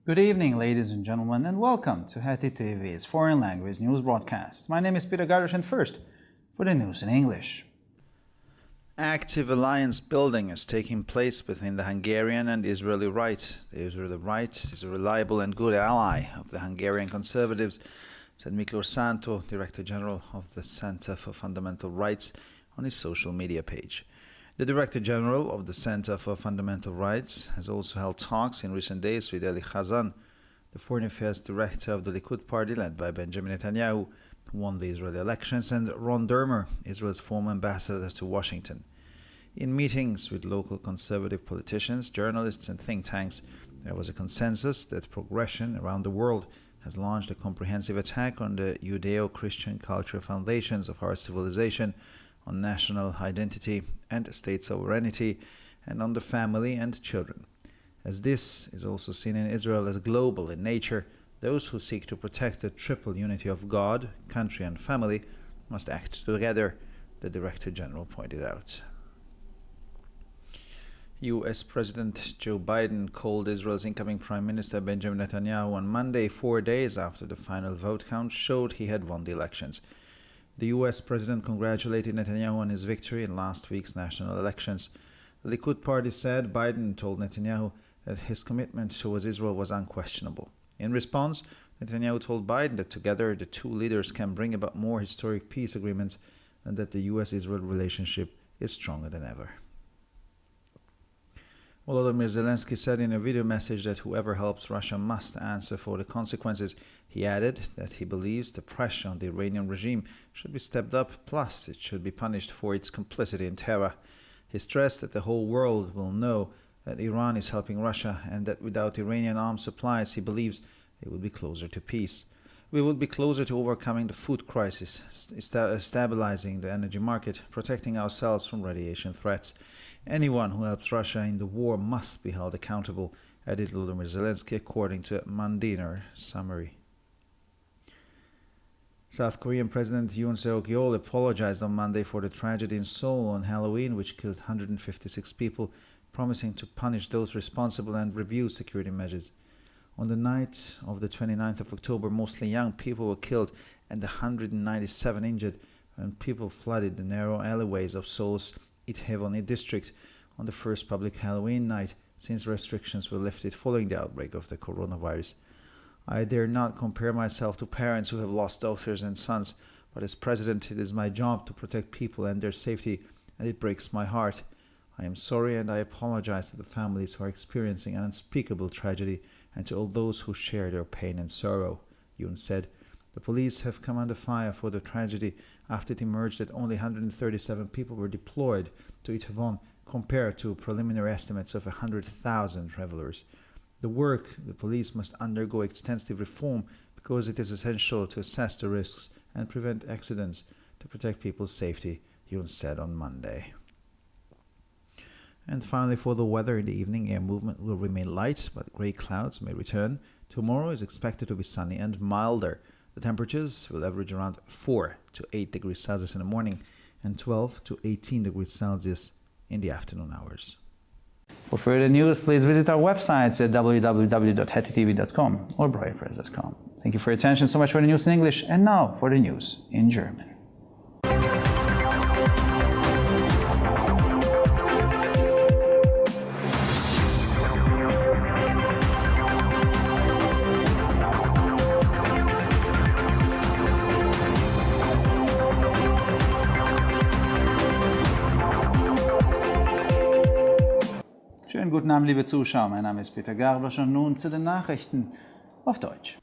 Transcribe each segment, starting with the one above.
Good evening, ladies and gentlemen, and welcome to Heti TV's foreign language news broadcast. My name is Peter Gardosh, and first, for the news in English. Active alliance building is taking place between the Hungarian and Israeli right. The Israeli right is a reliable and good ally of the Hungarian conservatives, said Miklós Sántó, Director General of the Center for Fundamental Rights, on his social media page. The Director General of the Center for Fundamental Rights has also held talks in recent days with Eli Chazan, the Foreign Affairs Director of the Likud party led by Benjamin Netanyahu, who won the Israeli elections, and Ron Dermer, Israel's former ambassador to Washington. In meetings with local conservative politicians, journalists, and think tanks, there was a consensus that progression around the world has launched a comprehensive attack on the Judeo-Christian cultural foundations of our civilization, on national identity and state sovereignty, and on the family and children. As this is also seen in Israel as global in nature, those who seek to protect the triple unity of God, country, and family must act together, the Director General pointed out. U.S. President Joe Biden called Israel's incoming Prime Minister Benjamin Netanyahu on Monday, 4 days after the final vote count showed he had won the elections. The U.S. President congratulated Netanyahu on his victory in last week's national elections. The Likud party said Biden told Netanyahu that his commitment towards Israel was unquestionable. In response, Netanyahu told Biden that together the two leaders can bring about more historic peace agreements and that the U.S.-Israel relationship is stronger than ever. Volodymyr Zelensky said in a video message that whoever helps Russia must answer for the consequences. He added that he believes the pressure on the Iranian regime should be stepped up, plus it should be punished for its complicity in terror. He stressed that the whole world will know that Iran is helping Russia and that without Iranian arms supplies, he believes they would be closer to peace. We would be closer to overcoming the food crisis, stabilizing the energy market, protecting ourselves from radiation threats. Anyone who helps Russia in the war must be held accountable, added Volodymyr Zelensky, according to a Mandiner summary. South Korean President Yoon Seok-yeol apologized on Monday for the tragedy in Seoul on Halloween, which killed 156 people, promising to punish those responsible and review security measures. On the night of the 29th of October, mostly young people were killed and 197 injured when people flooded the narrow alleyways of Seoul's Itaewon district on the first public Halloween night since restrictions were lifted following the outbreak of the coronavirus. I dare not compare myself to parents who have lost daughters and sons, but as president it is my job to protect people and their safety, and it breaks my heart. I am sorry and I apologize to the families who are experiencing an unspeakable tragedy and to all those who share their pain and sorrow, Yoon said. The police have come under fire for the tragedy after it emerged that only 137 people were deployed to Itaewon compared to preliminary estimates of 100,000 revelers. The police must undergo extensive reform because it is essential to assess the risks and prevent accidents to protect people's safety, Yoon said on Monday. And finally, for the weather in the evening, air movement will remain light, but gray clouds may return. Tomorrow is expected to be sunny and milder. The temperatures will average around 4 to 8 degrees Celsius in the morning and 12 to 18 degrees Celsius in the afternoon hours. For further news, please visit our websites at www.hetitv.com or breuerpress.com. Thank you for your attention. So much for the news in English, and now for the news in German. Schönen guten Abend, liebe Zuschauer. Mein Name ist Peter Gardosh und nun zu den Nachrichten auf Deutsch.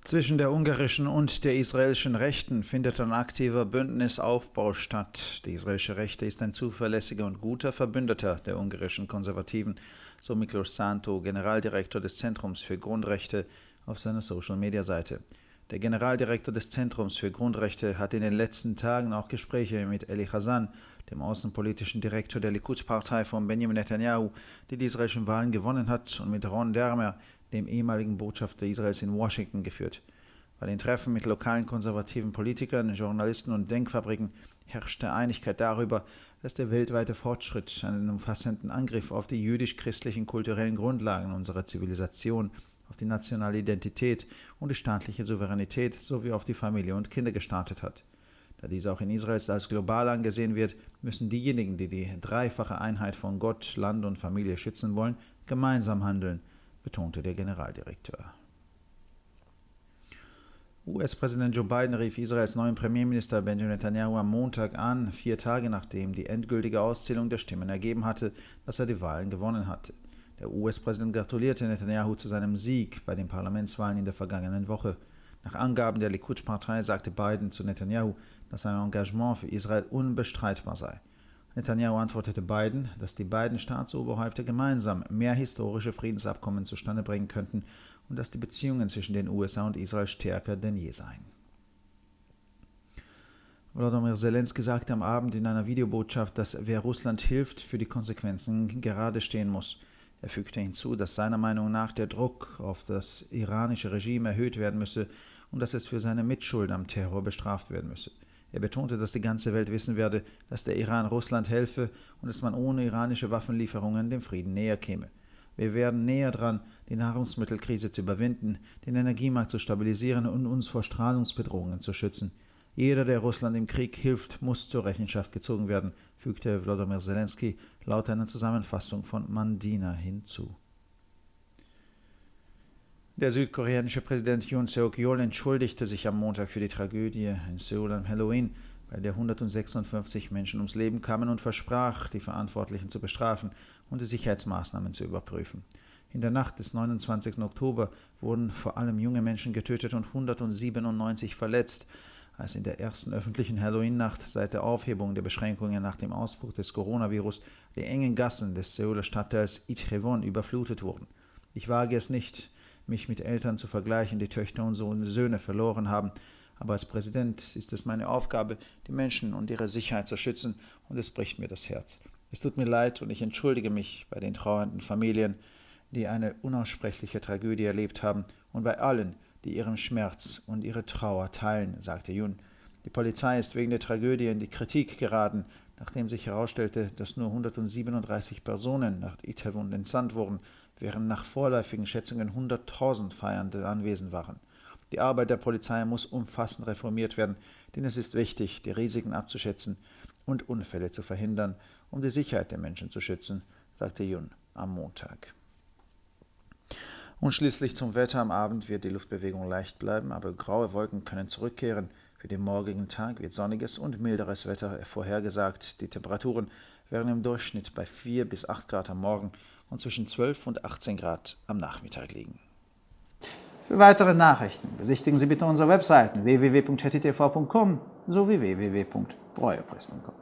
Zwischen der ungarischen und der israelischen Rechten findet ein aktiver Bündnisaufbau statt. Die israelische Rechte ist ein zuverlässiger und guter Verbündeter der ungarischen Konservativen, so Miklós Sántó, Generaldirektor des Zentrums für Grundrechte, auf seiner Social-Media-Seite. Der Generaldirektor des Zentrums für Grundrechte hat in den letzten Tagen auch Gespräche mit Eli Chazan, dem außenpolitischen Direktor der Likud-Partei von Benjamin Netanyahu, die israelischen Wahlen gewonnen hat, und mit Ron Dermer, dem ehemaligen Botschafter Israels in Washington, geführt. Bei den Treffen mit lokalen konservativen Politikern, Journalisten und Denkfabriken herrschte Einigkeit darüber, dass der weltweite Fortschritt einen umfassenden Angriff auf die jüdisch-christlichen kulturellen Grundlagen unserer Zivilisation auf die nationale Identität und die staatliche Souveränität sowie auf die Familie und Kinder gestartet hat. Da dies auch in Israel als global angesehen wird, müssen diejenigen, die die dreifache Einheit von Gott, Land und Familie schützen wollen, gemeinsam handeln, betonte der Generaldirektor. US-Präsident Joe Biden rief Israels neuen Premierminister Benjamin Netanyahu am Montag an, 4 Tage nachdem die endgültige Auszählung der Stimmen ergeben hatte, dass er die Wahlen gewonnen hatte. Der US-Präsident gratulierte Netanyahu zu seinem Sieg bei den Parlamentswahlen in der vergangenen Woche. Nach Angaben der Likud-Partei sagte Biden zu Netanyahu, dass sein Engagement für Israel unbestreitbar sei. Netanyahu antwortete Biden, dass die beiden Staatsoberhäupter gemeinsam mehr historische Friedensabkommen zustande bringen könnten und dass die Beziehungen zwischen den USA und Israel stärker denn je seien. Volodymyr Zelensky sagte am Abend in einer Videobotschaft, dass wer Russland hilft, für die Konsequenzen gerade stehen muss. Er fügte hinzu, dass seiner Meinung nach der Druck auf das iranische Regime erhöht werden müsse und dass es für seine Mitschuld am Terror bestraft werden müsse. Er betonte, dass die ganze Welt wissen werde, dass der Iran Russland helfe und dass man ohne iranische Waffenlieferungen dem Frieden näher käme. Wir werden näher dran, die Nahrungsmittelkrise zu überwinden, den Energiemarkt zu stabilisieren und uns vor Strahlungsbedrohungen zu schützen. Jeder, der Russland im Krieg hilft, muss zur Rechenschaft gezogen werden, fügte Volodymyr Zelensky laut einer Zusammenfassung von Mandina hinzu. Der südkoreanische Präsident Yoon Seok-yeol entschuldigte sich am Montag für die Tragödie in Seoul am Halloween, bei der 156 Menschen ums Leben kamen, und versprach, die Verantwortlichen zu bestrafen und die Sicherheitsmaßnahmen zu überprüfen. In der Nacht des 29. Oktober wurden vor allem junge Menschen getötet und 197 verletzt, als in der ersten öffentlichen Halloween-Nacht seit der Aufhebung der Beschränkungen nach dem Ausbruch des Coronavirus die engen Gassen des Seouler Stadtteils Itaewon überflutet wurden. Ich wage es nicht, mich mit Eltern zu vergleichen, die Töchter und Söhne verloren haben, aber als Präsident ist es meine Aufgabe, die Menschen und ihre Sicherheit zu schützen, und es bricht mir das Herz. Es tut mir leid und ich entschuldige mich bei den trauernden Familien, die eine unaussprechliche Tragödie erlebt haben, und bei allen, die ihren Schmerz und ihre Trauer teilen, sagte Yoon. Die Polizei ist wegen der Tragödie in die Kritik geraten, nachdem sich herausstellte, dass nur 137 Personen nach Itaewon entsandt wurden, während nach vorläufigen Schätzungen 100.000 Feiernde anwesend waren. Die Arbeit der Polizei muss umfassend reformiert werden, denn es ist wichtig, die Risiken abzuschätzen und Unfälle zu verhindern, um die Sicherheit der Menschen zu schützen, sagte Yoon am Montag. Und schließlich zum Wetter. Am Abend wird die Luftbewegung leicht bleiben, aber graue Wolken können zurückkehren. Für den morgigen Tag wird sonniges und milderes Wetter vorhergesagt. Die Temperaturen werden im Durchschnitt bei 4 bis 8 Grad am Morgen und zwischen 12 und 18 Grad am Nachmittag liegen. Für weitere Nachrichten besichtigen Sie bitte unsere Webseiten www.hettitv.com sowie www.breuerpress.com.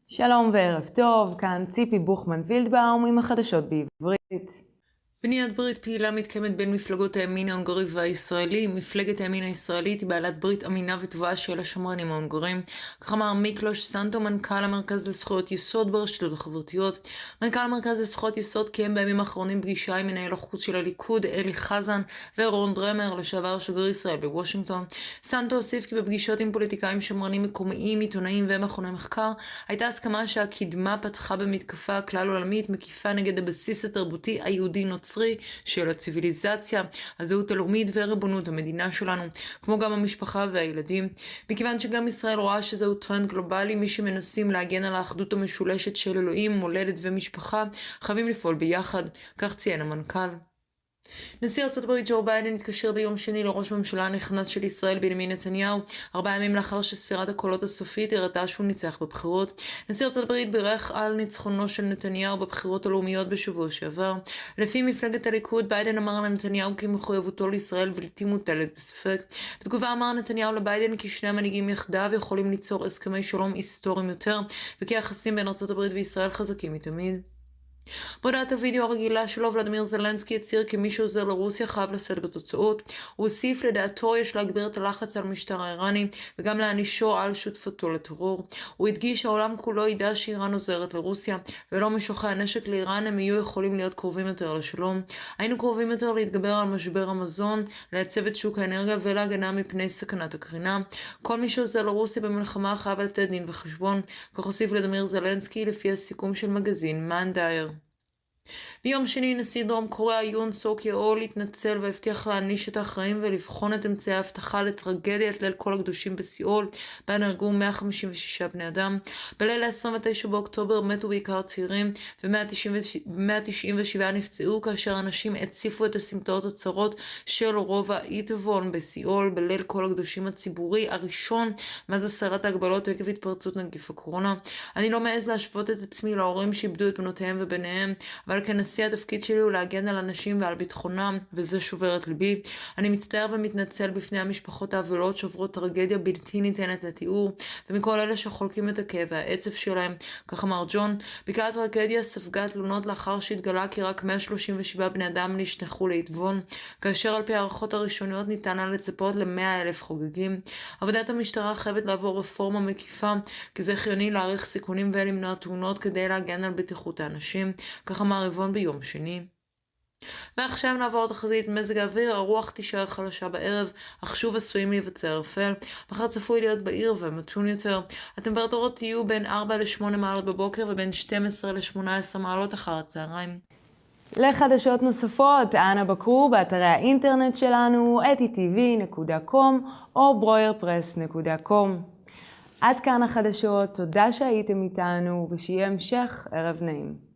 שלום וערב טוב, כאן ציפי בוכמן וילדבאום עם החדשות בעברית. בניית ברית פעילה מתקיימת בין מפלגות הימין ההונגרי והישראלי. מפלגת הימין הישראלית היא בעלת ברית אמינה וטובה של השמרנים ההונגרים. כך אמר מיקלוש סנטו, מנכ"ל המרכז לזכויות יסוד ברשתות החברתיות. מנכ"ל המרכז לזכויות יסוד קיים בימים האחרונים פגישה עם מנהל החוץ של הליכוד אלי חזן ורון דרמר, לשעבר שגריר ישראל בוושינגטון. סנטו הוסיף כי בפגישות עם פוליטיקאים שמרנים מקומיים, עיתונאים ומכוני מחקר הייתה הסכמה שהקדמה פתחה במתקפה כלל עולמית מקיפה נגד הבסיס התרבותי היהודי נוצרי של הציביליזציה, הזהות הלאומית וריבונות המדינה שלנו, כמו גם המשפחה והילדים. מכיוון שגם ישראל רואה שזהו טרנד גלובלי, מי שמנסים להגן על האחדות המשולשת של אלוהים, מולדת ומשפחה, חייבים לפעול ביחד, כך ציין המנכ"ל. נשיא ארצות הברית ג'ו ביידן התקשר ביום שני לראש ממשלה הנכנס של ישראל בנימין נתניהו, 4 ימים לאחר שספירת הקולות הסופית הראתה שהוא ניצח בבחירות. נשיא ארצות הברית בירך על ניצחונו של נתניהו בבחירות הלאומיות בשבוע שעבר. לפי מפלגת הליכוד, ביידן אמר לנתניהו כי מחויבותו לישראל בלתי מוטלת בספק. בתגובה אמר נתניהו לביידן כי שני המנהיגים יחדיו יכולים ליצור הסכמי שלום היסטוריים יותר, וכי היחסים בין ארצות הברית וישראל חזקים מתמיד. בהודעת הווידאו הרגילה שלו, ולדימיר זלנסקי הצהיר כי מי שעוזר לרוסיה חייב לשאת בתוצאות. הוא הוסיף, לדעתו יש להגביר את הלחץ על המשטר האיראני וגם להענישו על שותפותו לטרור. הוא הדגיש שהעולם כולו ידע שאיראן עוזרת לרוסיה, ולא משלוחי הנשק לאיראן הם יהיו יכולים להיות קרובים יותר לשלום. היינו קרובים יותר להתגבר על משבר המזון, לייצב את שוק האנרגיה ולהגנה מפני סכנת הקרינה. כל מי שעוזר לרוסיה במלחמה חייב לתת דין וחשבון, כך הוסיף ולדימיר זלנסקי לפי הסיכום של מגזין מאנדייר. ביום שני נשיא דרום קוריאה יון סוק יאול התנצל והבטיח להעניש את האחראים ולבחון את אמצעי ההבטחה לטרגדיית ליל כל הקדושים בסיאול, בה נהרגו 156 בני אדם. בליל ה-29 באוקטובר מתו בעיקר צעירים ו-197 נפצעו כאשר אנשים הציפו את הסמטאות הצרות של רובע איטוון בסיאול בליל כל הקדושים הציבורי הראשון מאז הסרת ההגבלות עקב התפרצות נגיף הקורונה. אני לא מעז להשוות את עצמי להורים שאיבדו את בנותיהם ובניהם, אבל כנשיא התפקיד שלי הוא להגן על אנשים ועל ביטחונם, וזה שובר את ליבי. אני מצטער ומתנצל בפני המשפחות האבלות שעוברות טרגדיה בלתי ניתנת לתיאור, ומכל אלה שחולקים את הכאב והעצב שלהם. כך אמר ג'ון. בקעת הטרגדיה ספגה תלונות לאחר שהתגלה כי רק 137 בני אדם נשלחו לאיטוון, כאשר על פי הערכות הראשוניות ניתן היה לצפות ל100,000 חוגגים. עבודת המשטרה חייבת לעבור רפורמה מקיפה, כי זה חיוני להעריך סיכונים ולמנוע תאונות כדי להגן על בטיחות האנשים. כך אמר רבעון ביום שני. ועכשיו נעבור תחזית מזג האוויר. הרוח תישאר חלשה בערב, אך שוב עשויים להיווצר ערפל. מחר צפוי להיות בהיר ומתון יותר. הטמפרטורות יהיו בין 4 ל-8 מעלות בבוקר ובין 12 ל-18 מעלות אחר הצהריים. לחדשות נוספות, אנא בקרו באתרי האינטרנט שלנו, etitv.com או broyerpress.com. עד כאן החדשות, תודה שהייתם איתנו ושיהיה המשך ערב נעים.